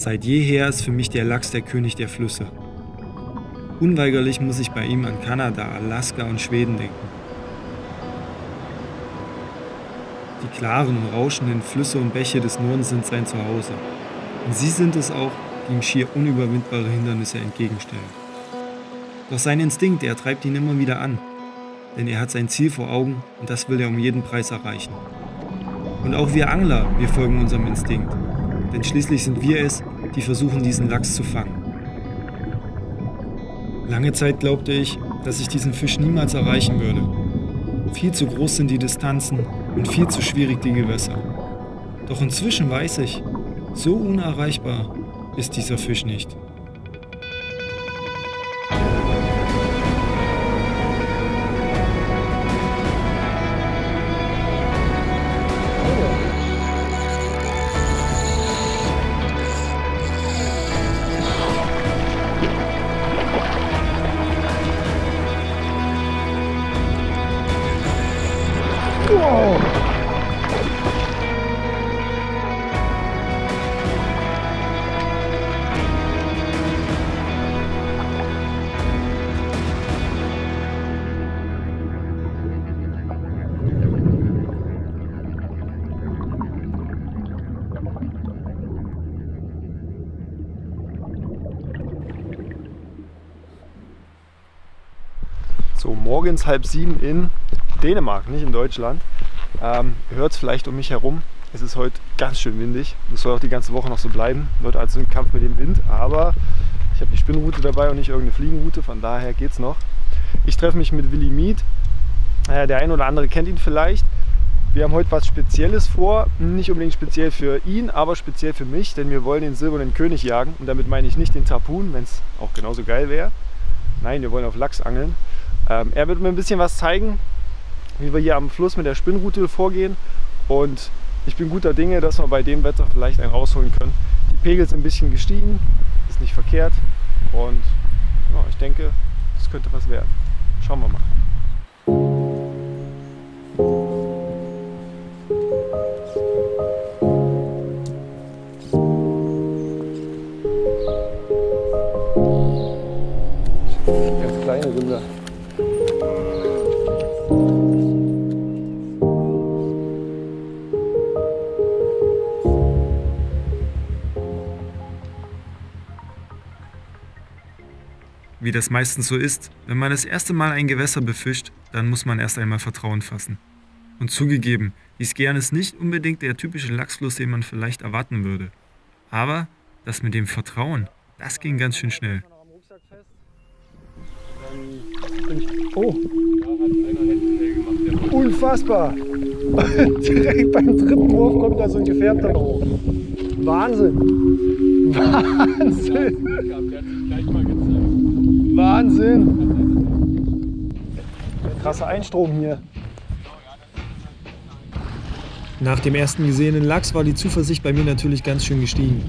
Seit jeher ist für mich der Lachs der König der Flüsse. Unweigerlich muss ich bei ihm an Kanada, Alaska und Schweden denken. Die klaren und rauschenden Flüsse und Bäche des Nordens sind sein Zuhause. Und sie sind es auch, die ihm schier unüberwindbare Hindernisse entgegenstellen. Doch sein Instinkt, er treibt ihn immer wieder an. Denn er hat sein Ziel vor Augen und das will er um jeden Preis erreichen. Und auch wir Angler, wir folgen unserem Instinkt. Denn schließlich sind wir es, die versuchen, diesen Lachs zu fangen. Lange Zeit glaubte ich, dass ich diesen Fisch niemals erreichen würde. Viel zu groß sind die Distanzen und viel zu schwierig die Gewässer. Doch inzwischen weiß ich, so unerreichbar ist dieser Fisch nicht. Wow. So, morgens 6:30 in Dänemark, nicht in Deutschland. Ihr hört es vielleicht um mich herum. Es ist heute ganz schön windig. Das soll auch die ganze Woche noch so bleiben. Wird also ein Kampf mit dem Wind, aber ich habe die Spinnroute dabei und nicht irgendeine Fliegenroute, von daher geht's noch. Ich treffe mich mit Willi Miet. Der ein oder andere kennt ihn vielleicht. Wir haben heute was Spezielles vor. Nicht unbedingt speziell für ihn, aber speziell für mich, denn wir wollen den silbernen König jagen. Und damit meine ich nicht den Tarpun, wenn es auch genauso geil wäre. Nein, wir wollen auf Lachs angeln. Er wird mir ein bisschen was zeigen, wie wir hier am Fluss mit der Spinnroute vorgehen, und ich bin guter Dinge, dass wir bei dem Wetter vielleicht einen rausholen können. Die Pegel sind ein bisschen gestiegen, ist nicht verkehrt, und ja, ich denke, das könnte was werden. Schauen wir mal. Ganz kleine Rinder. Wie das meistens so ist, wenn man das erste Mal ein Gewässer befischt, dann muss man erst einmal Vertrauen fassen. Und zugegeben, dies Gern ist nicht unbedingt der typische Lachsfluss, den man vielleicht erwarten würde. Aber das mit dem Vertrauen, das ging ganz schön schnell. Oh! Unfassbar! Direkt beim dritten Wurf kommt da so ein Gefährter hoch. Wahnsinn! Wahnsinn! Wahnsinn! Krasser Einstrom hier. Nach dem ersten gesehenen Lachs war die Zuversicht bei mir natürlich ganz schön gestiegen.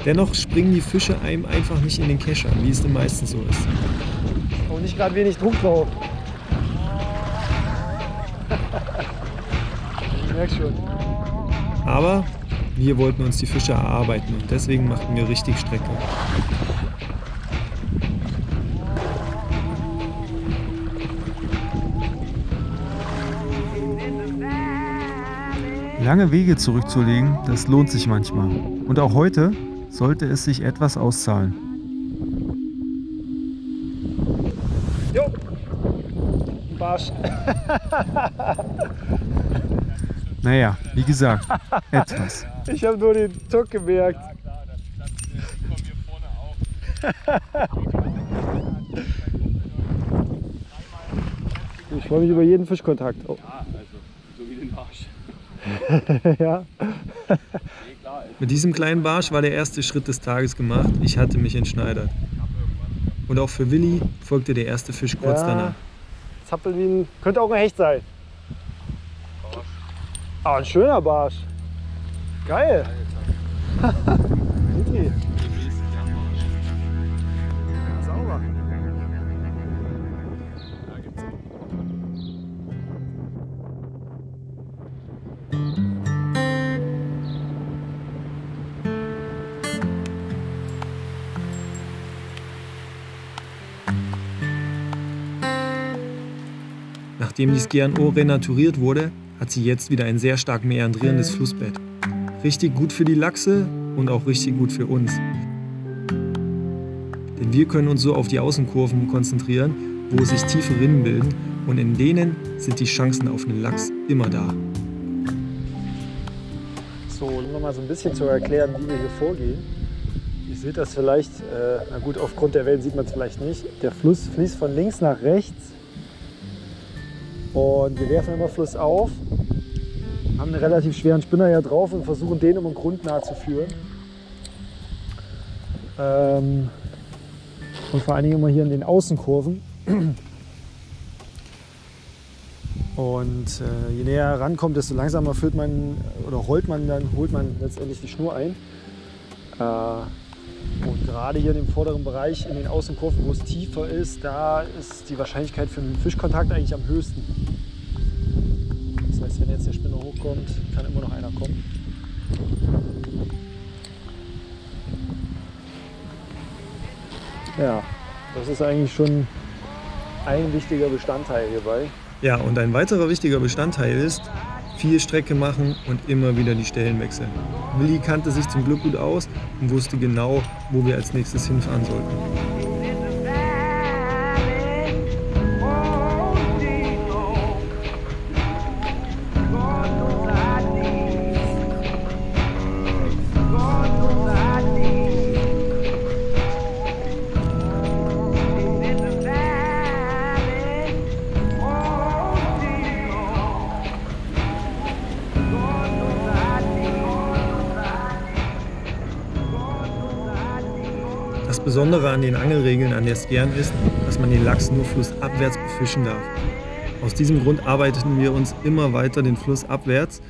Dennoch springen die Fische einem einfach nicht in den Kescher, wie es denn meistens so ist. Und nicht gerade wenig Druck drauf. Ich merke schon. Aber wir wollten uns die Fische erarbeiten und deswegen machten wir richtig Strecke. Lange Wege zurückzulegen, das lohnt sich manchmal. Und auch heute sollte es sich etwas auszahlen. Jo! Ein Barsch. Naja, wie gesagt, etwas. Ich habe nur den Tuck gemerkt. Ich freue mich über jeden Fischkontakt. Oh. Ja, also so wie den Arsch. Ja. Mit diesem kleinen Barsch war der erste Schritt des Tages gemacht. Ich hatte mich entschneidert. Und auch für Willi folgte der erste Fisch kurz danach. Zappelt wie ein, könnte auch ein Hecht sein. Ah, ein schöner Barsch. Geil. Sauber. Nachdem die Skjern-Å renaturiert wurde, hat sie jetzt wieder ein sehr stark meandrierendes Flussbett. Richtig gut für die Lachse und auch richtig gut für uns. Denn wir können uns so auf die Außenkurven konzentrieren, wo sich tiefe Rinnen bilden, und in denen sind die Chancen auf einen Lachs immer da. So, nur mal so ein bisschen zu erklären, wie wir hier vorgehen. Ihr seht das vielleicht, na gut, aufgrund der Wellen sieht man es vielleicht nicht. Der Fluss fließt von links nach rechts und wir werfen immer Fluss auf, haben einen relativ schweren Spinner hier drauf und versuchen den um den Grund nahe zu führen. Und vor allen Dingen immer hier in den Außenkurven. Und je näher er rankommt, desto langsamer holt man letztendlich die Schnur ein. Und gerade hier in dem vorderen Bereich, in den Außenkurven, wo es tiefer ist, da ist die Wahrscheinlichkeit für einen Fischkontakt eigentlich am höchsten. Das heißt, wenn jetzt der Spinner hochkommt, kann immer noch einer kommen. Ja, das ist eigentlich schon ein wichtiger Bestandteil hierbei. Ja, und ein weiterer wichtiger Bestandteil ist, viel Strecke machen und immer wieder die Stellen wechseln. Willi kannte sich zum Glück gut aus und wusste genau, wo wir als nächstes hinfahren sollten. Das Besondere an den Angelregeln an der Skjern ist, dass man den Lachs nur flussabwärts befischen darf. Aus diesem Grund arbeiteten wir uns immer weiter den Fluss abwärts.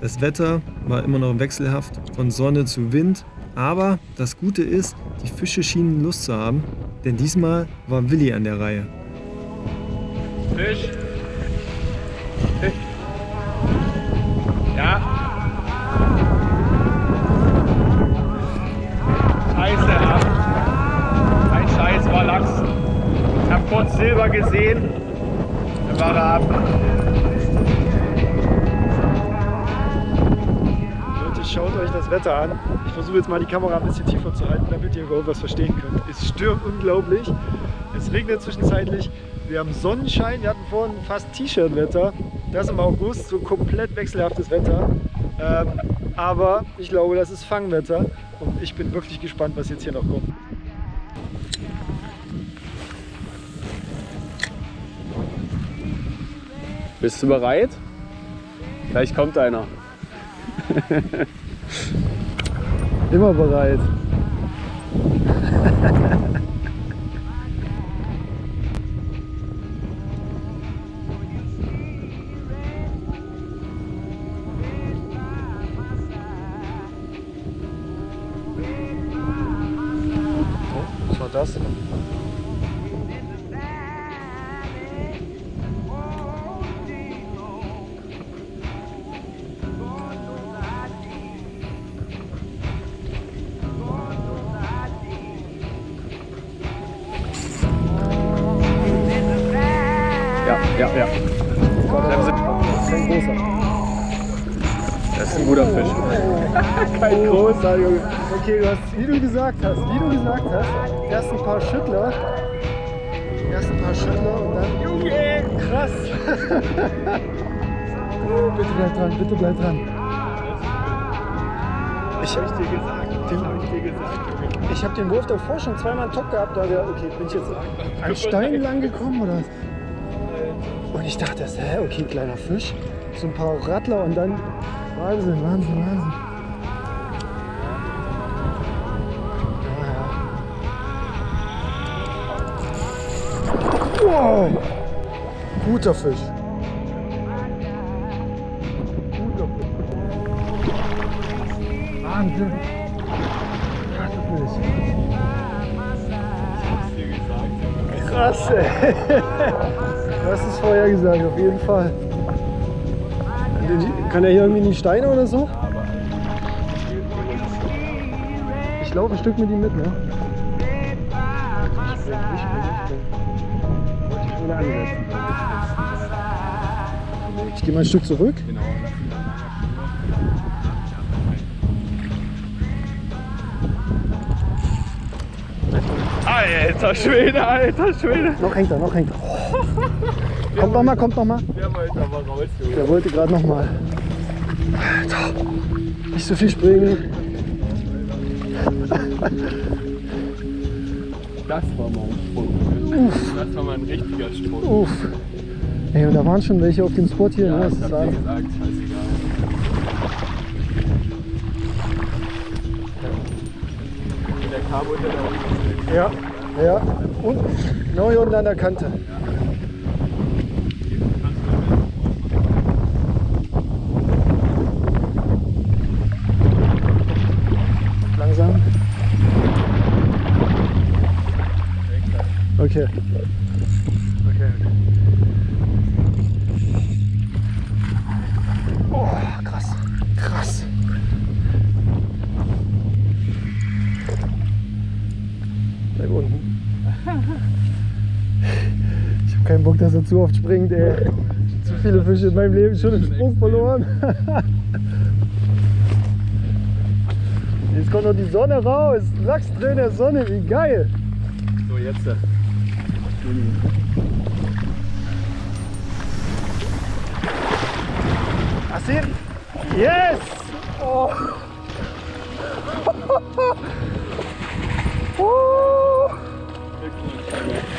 Das Wetter war immer noch wechselhaft, von Sonne zu Wind. Aber das Gute ist, die Fische schienen Lust zu haben, denn diesmal war Willi an der Reihe. Fisch. Fisch. Ja. Scheiße, ja. Ein Scheiß war Lachs. Ich habe kurz Silber gesehen. Dann war er ab. Leute, schaut euch das Wetter an. Ich versuche jetzt mal die Kamera ein bisschen tiefer zu halten, damit ihr überhaupt was verstehen könnt. Es stürmt unglaublich. Es regnet zwischenzeitlich. Wir haben Sonnenschein. Wir hatten vorhin fast T-Shirt-Wetter. Das im August, so komplett wechselhaftes Wetter. Aber ich glaube, das ist Fangwetter. Und ich bin wirklich gespannt, was jetzt hier noch kommt. Bist du bereit? Gleich kommt einer. Immer bereit. Oh, was war das? Ja. Das ist kein großer. Das ist ein guter Fisch. Kein großer, Junge. Okay, du hast, wie du gesagt hast, erst ein paar Schüttler. Und dann. Junge! Krass! Oh, bitte bleib dran. Ich habe den Wurf davor schon zweimal top gehabt, da okay, bin ich jetzt an Stein lang gekommen oder was? Und ich dachte erst, okay, kleiner Fisch, so ein paar Rattler und dann Wahnsinn. Wow, guter Fisch. Wahnsinn. Krass, ey. Du hast es vorher gesagt, auf jeden Fall. Kann er hier irgendwie in die Steine oder so? Ich laufe ein Stück mit ihm mit, ne? Ich will ansetzen. Ich gehe mal ein Stück zurück. Genau. Alter Schwede, alter Schwede. Noch hängt er, noch hängt er. Kommt noch mal, kommt noch mal. Der wollte aber raus, Junge. Der wollte gerade noch mal. Alter, nicht so viel springen. Das war mal ein Sprung. Das war mal ein richtiger Sprung. Uff. Ey, und da waren schon welche auf dem Spot hier, Ja, ne? ich Das ist hab dir alles. gesagt, scheißegal. Der Cabo ist ja da unten. Ja, ja. Und genau hier unten an der Kante. Langsam. Okay. Okay. Oh, krass. Krass. Bleib unten. Ich habe keinen Bock, dass er zu oft springt, ey. Zu viele Fische in meinem Leben schon im Sprung verloren. Jetzt kommt noch die Sonne raus. Lachs drin in der Sonne, wie geil. So, jetzt. Hast du ihn? Yes! Oh.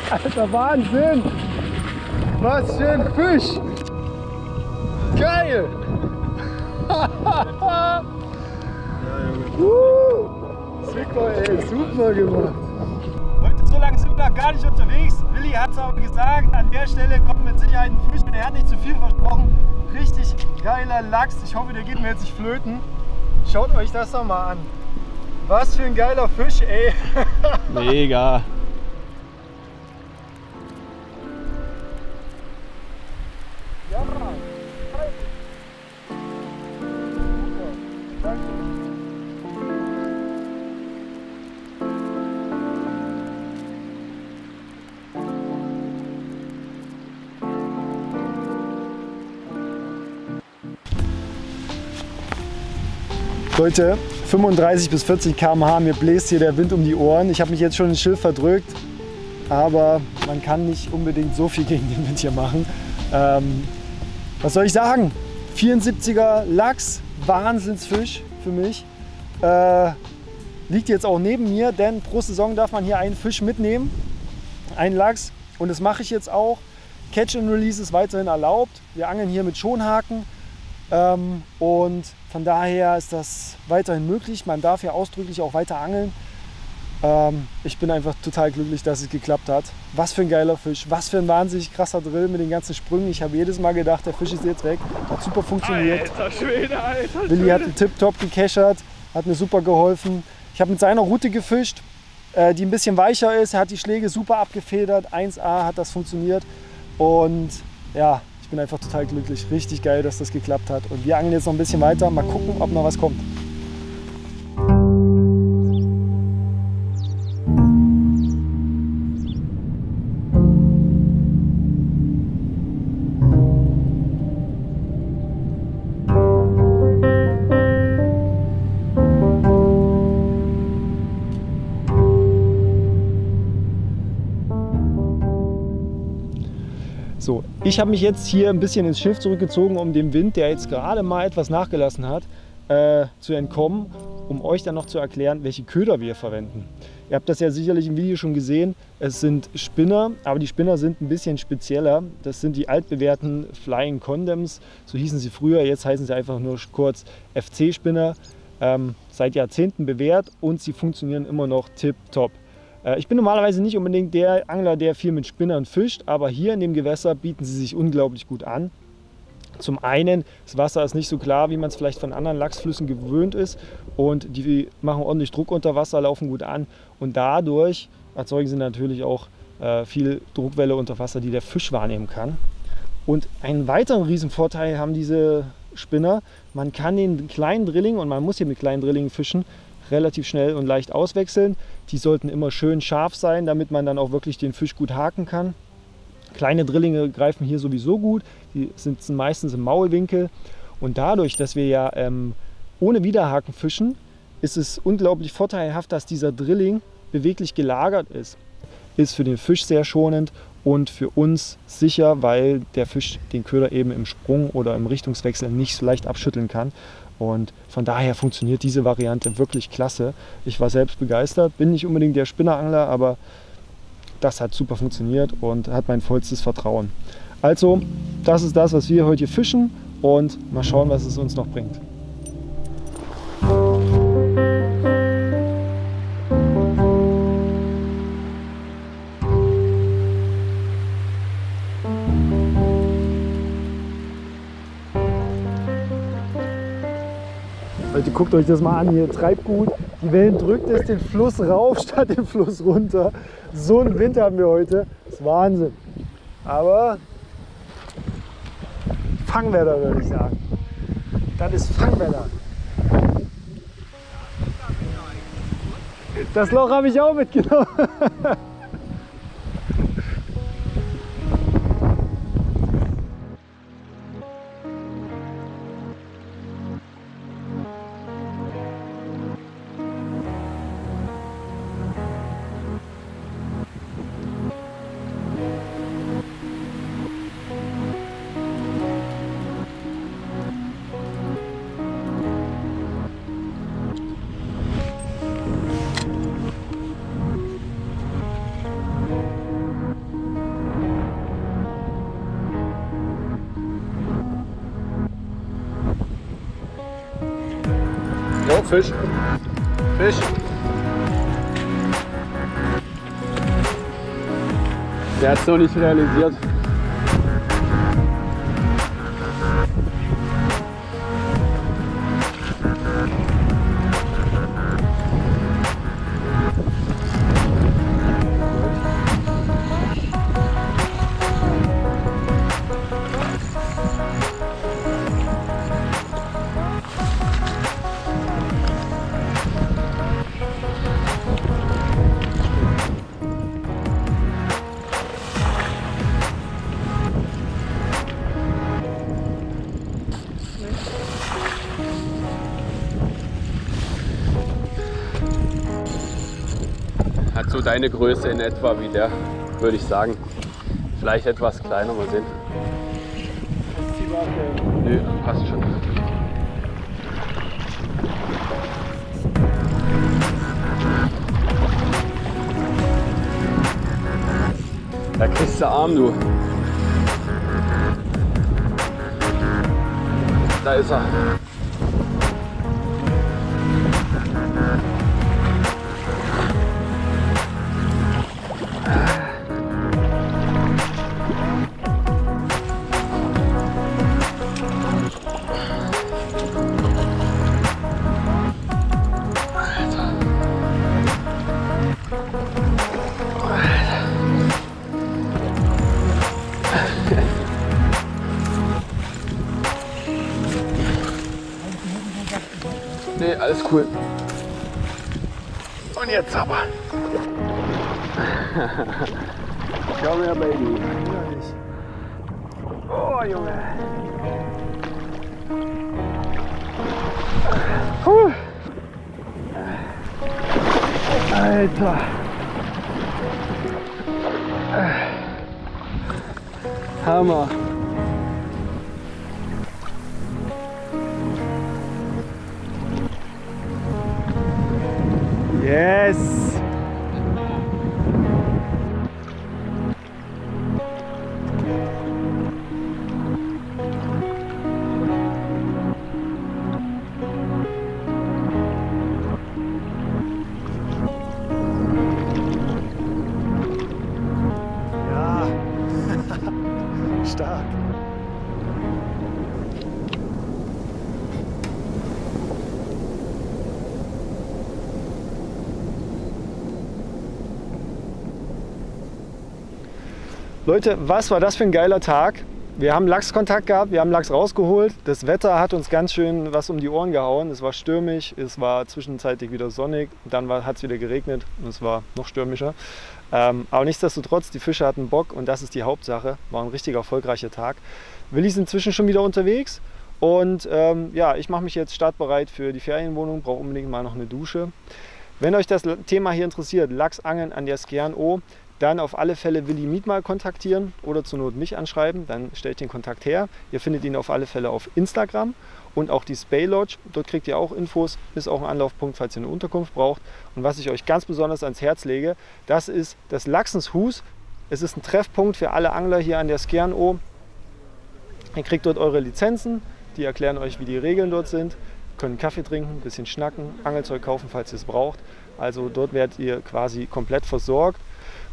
Alter, Wahnsinn! Was für ein Fisch! Geil! Super, ey, super gemacht! Heute so lange sind wir noch gar nicht unterwegs. Willi hat es aber gesagt, an der Stelle kommt mit Sicherheit ein Fisch und er hat nicht zu viel versprochen. Richtig geiler Lachs. Ich hoffe, der geht mir jetzt nicht flöten. Schaut euch das doch mal an. Was für ein geiler Fisch, ey. Mega. Ja, halt. Super, danke. Leute, 35 bis 40 km/h, mir bläst hier der Wind um die Ohren. Ich habe mich jetzt schon ins Schilf verdrückt, aber man kann nicht unbedingt so viel gegen den Wind hier machen. Was soll ich sagen? 74er Lachs, Wahnsinnsfisch für mich. Liegt jetzt auch neben mir, denn pro Saison darf man hier einen Fisch mitnehmen, einen Lachs. Und das mache ich jetzt auch. Catch and Release ist weiterhin erlaubt. Wir angeln hier mit Schonhaken. Und von daher ist das weiterhin möglich. Man darf ja ausdrücklich auch weiter angeln. Ich bin einfach total glücklich, dass es geklappt hat. Was für ein geiler Fisch, was für ein wahnsinnig krasser Drill mit den ganzen Sprüngen. Ich habe jedes Mal gedacht, der Fisch ist jetzt weg. Hat super funktioniert. Alter Schwede, alter Schwede. Willi hat einen tipptopp gecachert, hat mir super geholfen. Ich habe mit seiner Route gefischt, die ein bisschen weicher ist. Er hat die Schläge super abgefedert. 1A hat das funktioniert. Und ja, ich bin einfach total glücklich. Richtig geil, dass das geklappt hat. Und wir angeln jetzt noch ein bisschen weiter. Mal gucken, ob noch was kommt. So, ich habe mich jetzt hier ein bisschen ins Schiff zurückgezogen, um dem Wind, der jetzt gerade mal etwas nachgelassen hat, zu entkommen, um euch dann noch zu erklären, welche Köder wir verwenden. Ihr habt das ja sicherlich im Video schon gesehen, es sind Spinner, aber die Spinner sind ein bisschen spezieller. Das sind die altbewährten Flying Condoms, so hießen sie früher, jetzt heißen sie einfach nur kurz FC-Spinner. Seit Jahrzehnten bewährt und sie funktionieren immer noch tipptopp. Ich bin normalerweise nicht unbedingt der Angler, der viel mit Spinnern fischt, aber hier in dem Gewässer bieten sie sich unglaublich gut an. Zum einen, das Wasser ist nicht so klar, wie man es vielleicht von anderen Lachsflüssen gewöhnt ist, und die machen ordentlich Druck unter Wasser, laufen gut an, und dadurch erzeugen sie natürlich auch viel Druckwelle unter Wasser, die der Fisch wahrnehmen kann. Und einen weiteren Riesenvorteil haben diese Spinner: man kann den kleinen Drilling, und man muss hier mit kleinen Drillingen fischen, relativ schnell und leicht auswechseln. Die sollten immer schön scharf sein, damit man dann auch wirklich den Fisch gut haken kann. Kleine Drillinge greifen hier sowieso gut, die sitzen meistens im Maulwinkel. Und dadurch, dass wir ja ohne Widerhaken fischen, ist es unglaublich vorteilhaft, dass dieser Drilling beweglich gelagert ist. Ist für den Fisch sehr schonend und für uns sicher, weil der Fisch den Köder eben im Sprung oder im Richtungswechsel nicht so leicht abschütteln kann. Und von daher funktioniert diese Variante wirklich klasse. Ich war selbst begeistert, bin nicht unbedingt der Spinnerangler, aber das hat super funktioniert und hat mein vollstes Vertrauen. Also, das ist das, was wir heute hier fischen und mal schauen, was es uns noch bringt. Leute, guckt euch das mal an, hier Treibgut, die Wellen drückt es den Fluss rauf statt den Fluss runter. So einen Wind haben wir heute, das ist Wahnsinn. Aber Fangwetter, würde ich sagen. Das ist Fangwetter. Das Loch habe ich auch mitgenommen. Jo, Fisch. Fisch. Der hat es noch nicht realisiert. Hat so deine Größe in etwa wie der, würde ich sagen. Vielleicht etwas kleiner, mal sehen. Nö, passt schon. Da kriegst du Arm, du. Da ist er. Nee, alles cool. Und jetzt aber. Komm her, Baby. Oh, Junge. Alter. Hammer. Yes! Ja, stark. Leute, was war das für ein geiler Tag? wir haben Lachskontakt gehabt, wir haben Lachs rausgeholt. Das Wetter hat uns ganz schön was um die Ohren gehauen. Es war stürmisch, es war zwischenzeitlich wieder sonnig, dann hat es wieder geregnet und es war noch stürmischer. Aber nichtsdestotrotz, die Fische hatten Bock und das ist die Hauptsache. War ein richtig erfolgreicher Tag. Willi ist inzwischen schon wieder unterwegs und ja, ich mache mich jetzt startbereit für die Ferienwohnung, brauche unbedingt mal noch eine Dusche. Wenn euch das Thema hier interessiert, Lachsangeln an der Skjern-Å, dann auf alle Fälle Willi Miet mal kontaktieren oder zur Not mich anschreiben, dann stelle ich den Kontakt her. Ihr findet ihn auf alle Fälle auf Instagram und auch die Spey Lodge. Dort kriegt ihr auch Infos, ist auch ein Anlaufpunkt, falls ihr eine Unterkunft braucht. Und was ich euch ganz besonders ans Herz lege, das ist das Lachsenshus. Es ist ein Treffpunkt für alle Angler hier an der Skjern-Å. Ihr kriegt dort eure Lizenzen, die erklären euch, wie die Regeln dort sind. Ihr könnt einen Kaffee trinken, ein bisschen schnacken, Angelzeug kaufen, falls ihr es braucht. Also dort werdet ihr quasi komplett versorgt.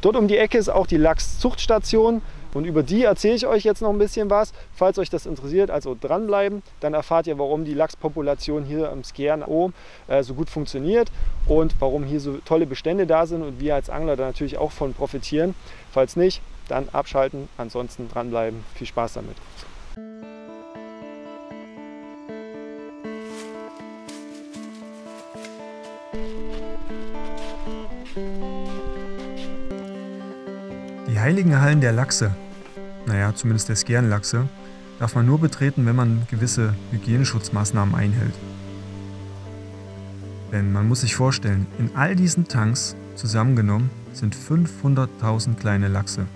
Dort um die Ecke ist auch die Lachszuchtstation und über die erzähle ich euch jetzt noch ein bisschen was. Falls euch das interessiert, also dranbleiben, dann erfahrt ihr, warum die Lachspopulation hier am Skjern-Å so gut funktioniert und warum hier so tolle Bestände da sind und wir als Angler da natürlich auch von profitieren. Falls nicht, dann abschalten, ansonsten dranbleiben. Viel Spaß damit. Die heiligen Hallen der Lachse, naja, zumindest der Skjern-Lachse, darf man nur betreten, wenn man gewisse Hygieneschutzmaßnahmen einhält. Denn man muss sich vorstellen, in all diesen Tanks zusammengenommen sind 500.000 kleine Lachse.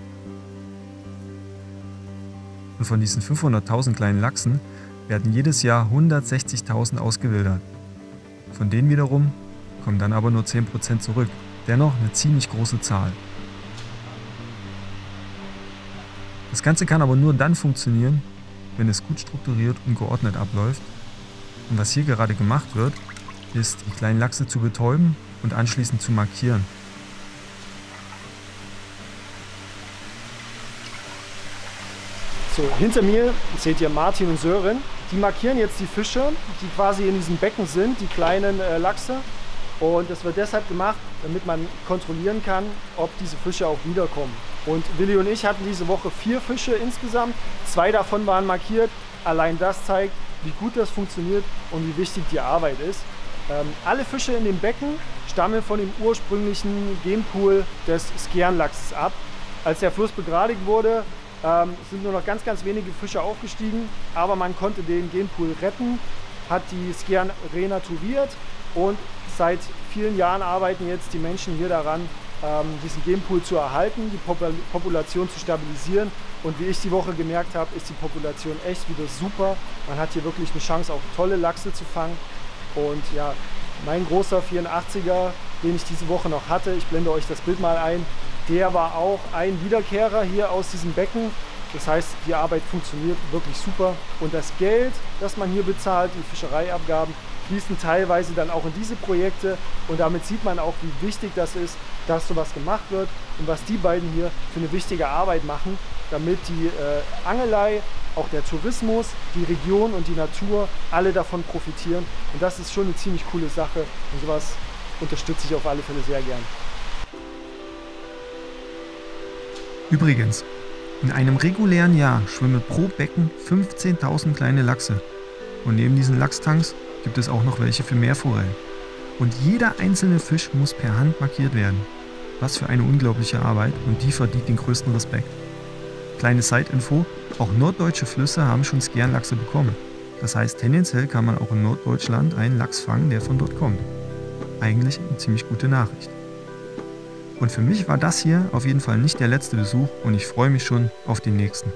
Und von diesen 500.000 kleinen Lachsen werden jedes Jahr 160.000 ausgewildert. Von denen wiederum kommen dann aber nur 10% zurück. Dennoch eine ziemlich große Zahl. Das Ganze kann aber nur dann funktionieren, wenn es gut strukturiert und geordnet abläuft. Und was hier gerade gemacht wird, ist, die kleinen Lachse zu betäuben und anschließend zu markieren. So, hinter mir seht ihr Martin und Sören. Die markieren jetzt die Fische, die quasi in diesem Becken sind, die kleinen Lachse. Und das wird deshalb gemacht, damit man kontrollieren kann, ob diese Fische auch wiederkommen. Und Willi und ich hatten diese Woche 4 Fische insgesamt. 2 davon waren markiert. Allein das zeigt, wie gut das funktioniert und wie wichtig die Arbeit ist. Alle Fische in dem Becken stammen von dem ursprünglichen Genpool des Skjern-Lachses ab. Als der Fluss begradigt wurde, sind nur noch ganz wenige Fische aufgestiegen. Aber man konnte den Genpool retten, hat die Skjern renaturiert und seit vielen Jahren arbeiten jetzt die Menschen hier daran, diesen Genpool zu erhalten, die Population zu stabilisieren. Und wie ich die Woche gemerkt habe, ist die Population echt wieder super. Man hat hier wirklich eine Chance, auch tolle Lachse zu fangen. Und ja, mein großer 84er, den ich diese Woche noch hatte, ich blende euch das Bild mal ein, der war auch ein Wiederkehrer hier aus diesem Becken. Das heißt, die Arbeit funktioniert wirklich super. Und das Geld, das man hier bezahlt, die Fischereiabgaben, fließen teilweise dann auch in diese Projekte. Und damit sieht man auch, wie wichtig das ist, dass sowas gemacht wird und was die beiden hier für eine wichtige Arbeit machen, damit die Angelei, auch der Tourismus, die Region und die Natur alle davon profitieren. Und das ist schon eine ziemlich coole Sache und sowas unterstütze ich auf alle Fälle sehr gern. Übrigens, in einem regulären Jahr schwimmen pro Becken 15.000 kleine Lachse. Und neben diesen Lachstanks gibt es auch noch welche für Meerforellen. Und jeder einzelne Fisch muss per Hand markiert werden. Was für eine unglaubliche Arbeit und die verdient den größten Respekt. Kleine Side-Info, auch norddeutsche Flüsse haben schon Skjern-Lachse bekommen. Das heißt, tendenziell kann man auch in Norddeutschland einen Lachs fangen, der von dort kommt. Eigentlich eine ziemlich gute Nachricht. Und für mich war das hier auf jeden Fall nicht der letzte Besuch und ich freue mich schon auf den nächsten.